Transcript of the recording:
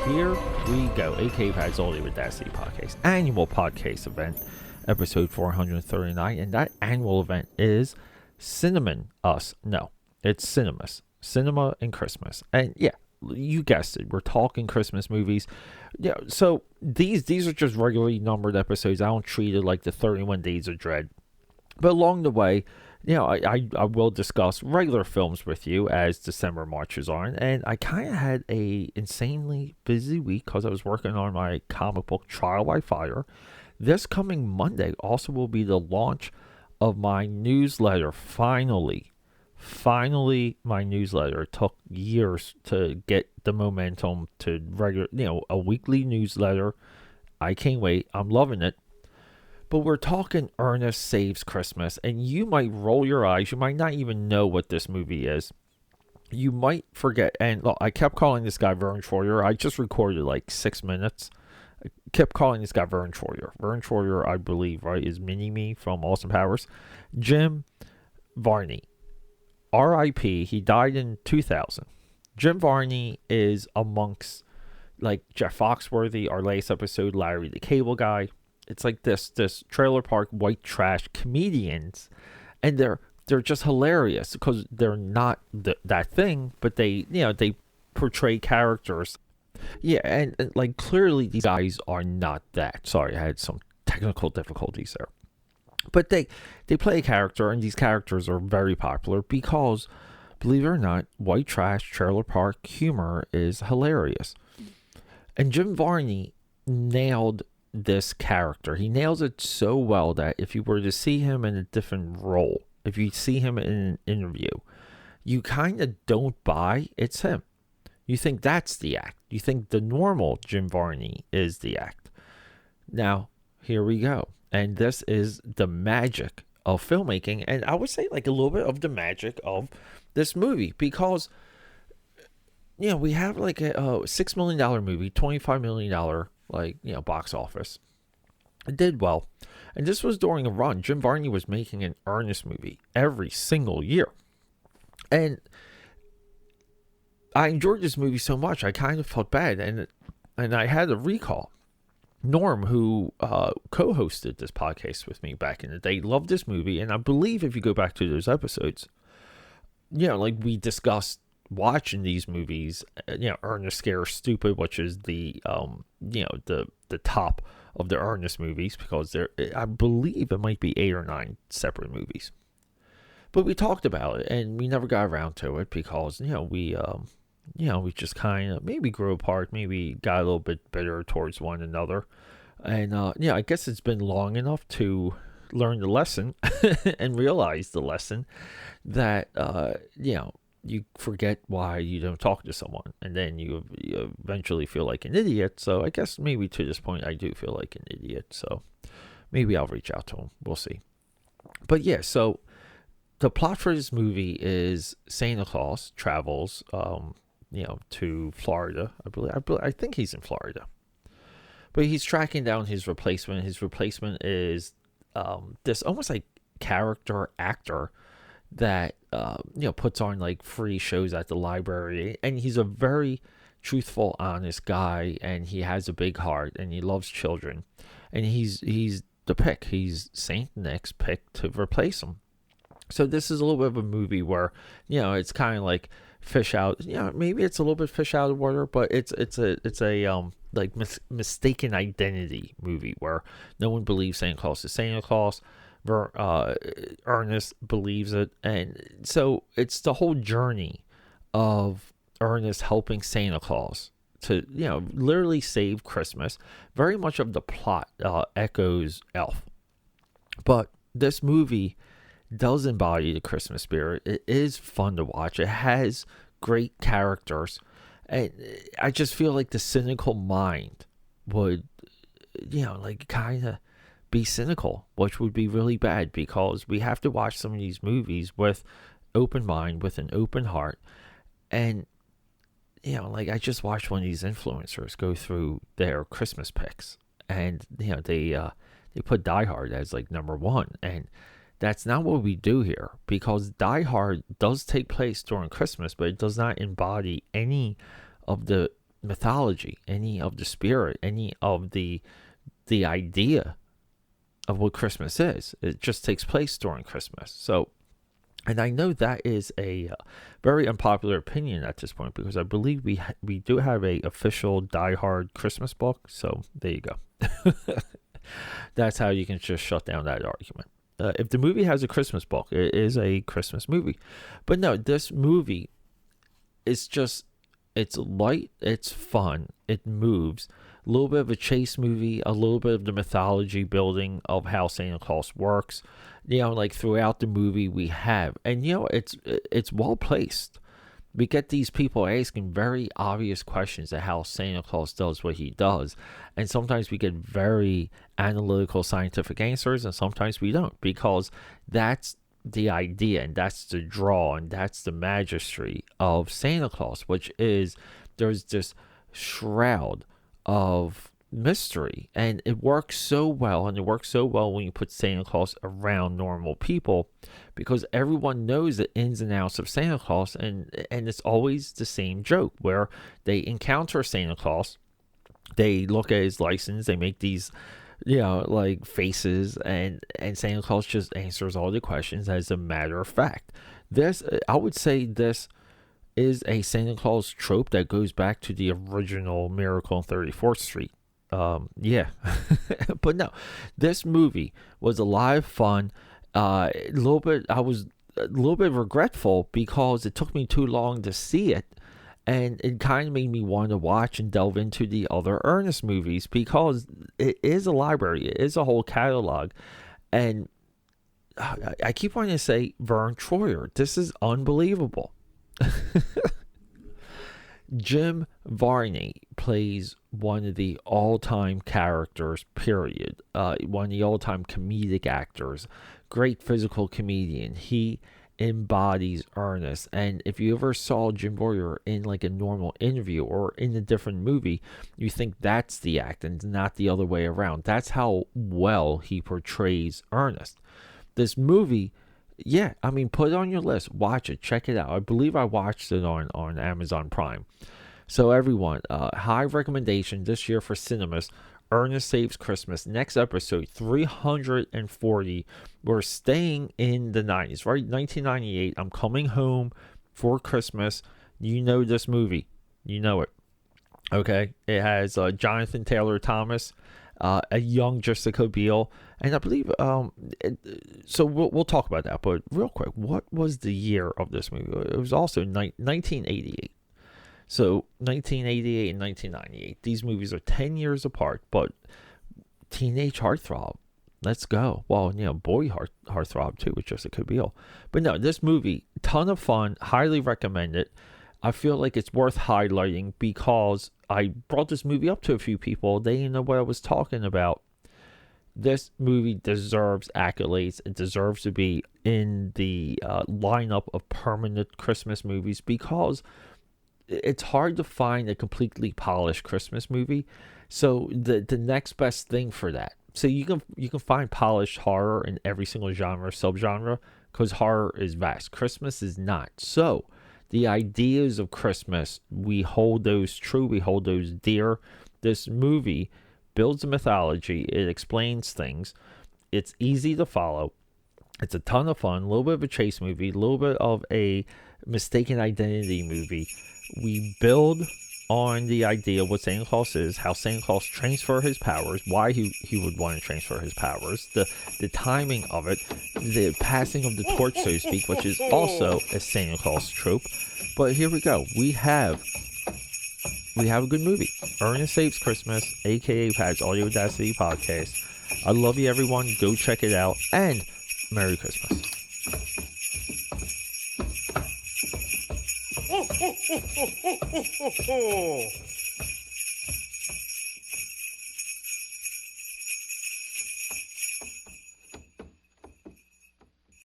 here we go. AKAPAD's All With Destiny podcast, annual podcast event, episode 439, and that annual event is Cinnamon Us. No, it's Cinemas. Cinema and Christmas. And yeah, you guessed it. We're talking Christmas movies. Yeah, so these are just regularly numbered episodes. I don't treat it like the 31 Days of Dread. But along the way, I will discuss regular films with you as December marches on. And I kind of had a insanely busy week because I was working on my comic book Trial by Fire. This coming Monday also will be the launch of my newsletter. Finally, my newsletter. It took years to get the momentum to regular, a weekly newsletter. I can't wait. I'm loving it. But we're talking Ernest Saves Christmas, and you might roll your eyes. You might not even know what this movie is. You might forget. And look, I kept calling this guy Vern Troyer. I just recorded like 6 minutes. I kept calling this guy Vern Troyer. Vern Troyer, I believe, right, is Mini-Me from Austin Powers. Jim Verney, R.I.P. He died in 2000. Jim Verney is amongst like Jeff Foxworthy, our last episode, Larry the Cable Guy. It's like this trailer park white trash comedians, and they're just hilarious because they're not that thing, but they portray characters. Yeah, and like clearly these guys are not that. Sorry, I had some technical difficulties there. But they play a character, and these characters are very popular because, believe it or not, white trash trailer park humor is hilarious. And Jim Varney nailed this character. He nails it so well that if you were to see him in a different role, if you see him in an interview, you kind of don't buy it's him. You think that's the act. You think the normal Jim Varney is the act. Now, here we go. And this is the magic of filmmaking. And I would say like a little bit of the magic of this movie. Because, we have like a $6 million movie, $25 million box office. It did well. And this was during a run. Jim Varney was making an Ernest movie every single year. And I enjoyed this movie so much, I kind of felt bad. And I had a recall. Norm, who co-hosted this podcast with me back in the day, loved this movie. And I believe if you go back to those episodes, we discussed watching these movies, Ernest Scares Stupid, which is the top of the Ernest movies, because I believe it might be 8 or 9 separate movies. But we talked about it, and we never got around to it because we just kind of maybe grew apart, maybe got a little bit bitter towards one another, and I guess it's been long enough to learn the lesson and realize the lesson that you forget why you don't talk to someone, and then you eventually feel like an idiot. So I guess maybe to this point I do feel like an idiot. So maybe I'll reach out to him. We'll see. But yeah, so the plot for this movie is Santa Claus travels, to Florida. I think he's in Florida. But he's tracking down his replacement. His replacement is this almost like character actor that puts on like free shows at the library, and he's a very truthful, honest guy, and he has a big heart, and he loves children, and he's the pick. He's Saint Nick's pick to replace him. So this is a little bit of a movie where it's kind of like fish out. Maybe it's a little bit fish out of water, but it's a mistaken identity movie where no one believes Santa Claus is Santa Claus. Ernest believes it, and so it's the whole journey of Ernest helping Santa Claus to literally save Christmas. Very much of the plot echoes Elf, but this movie does embody the Christmas spirit. It is fun to watch. It has great characters, and I just feel like the cynical mind would kind of be cynical, which would be really bad, because we have to watch some of these movies with open mind, with an open heart. And I just watched one of these influencers go through their Christmas picks, and they put Die Hard as like number one, and that's not what we do here, because Die Hard does take place during Christmas, but it does not embody any of the mythology, any of the spirit, any of the idea of what Christmas is. It just takes place during Christmas. So, and I know that is a very unpopular opinion at this point, because I believe we do have a official diehard Christmas book. So there you go. That's how you can just shut down that argument. If the movie has a Christmas book, it is a Christmas movie. But no, this movie is just, it's light, it's fun, it moves. A little bit of a chase movie, a little bit of the mythology building of how Santa Claus works. Like throughout the movie we have, and it's well placed. We get these people asking very obvious questions of how Santa Claus does what he does. And sometimes we get very analytical, scientific answers, and sometimes we don't, because that's the idea, and that's the draw, and that's the magistry of Santa Claus, which is there's this shroud of mystery, and it works so well. And it works so well when you put Santa Claus around normal people, because everyone knows the ins and outs of Santa Claus, and it's always the same joke where they encounter Santa Claus, they look at his license, they make these like faces, and Santa Claus just answers all the questions as a matter of fact. I would say this is a Santa Claus trope that goes back to the original Miracle on 34th Street. But no, this movie was a lot of fun. I was a little bit regretful because it took me too long to see it, and it kind of made me want to watch and delve into the other Ernest movies, because it is a library, it is a whole catalog, and I keep wanting to say Vern Troyer. This is unbelievable. Jim Varney plays one of the all-time characters, period. One of the all-time comedic actors. Great physical comedian. He embodies Ernest. And if you ever saw Jim Varney in like a normal interview or in a different movie, you think that's the act and not the other way around. That's how well he portrays Ernest. This movie, put it on your list. Watch it. Check it out. I believe I watched it on Amazon Prime. So everyone, high recommendation this year for cinemas, Ernest Saves Christmas. Next episode, 340. We're staying in the 90s, right? 1998. I'm coming home for Christmas. You know this movie. You know it. Okay? It has Jonathan Taylor Thomas, a young Jessica Biel, and I believe so we'll talk about that, but real quick, what was the year of this movie? It was also 1988. So 1988 and 1998, these movies are 10 years apart, but teenage heartthrob, let's go. Well, boy heartthrob too with Jessica Biel. But no, this movie, ton of fun, highly recommend it. I feel like it's worth highlighting because I brought this movie up to a few people. They didn't know what I was talking about. This movie deserves accolades. It deserves to be in the lineup of permanent Christmas movies, because it's hard to find a completely polished Christmas movie. So the next best thing for that. So you can find polished horror in every single genre, subgenre, because horror is vast. Christmas is not. So the ideas of Christmas, we hold those true, we hold those dear. This movie builds a mythology, it explains things, it's easy to follow, it's a ton of fun, a little bit of a chase movie, a little bit of a mistaken identity movie. We build on the idea of what Santa Claus is, how Santa Claus transfers his powers, why he would want to transfer his powers, the timing of it, the passing of the torch, so to speak, which is also a Santa Claus trope. But here we go. We have a good movie. Ernest Saves Christmas, AKAPAD's Audio Audacity podcast. I love you, everyone. Go check it out, and Merry Christmas. Ho, ho, ho, ho, ho, ho, ho.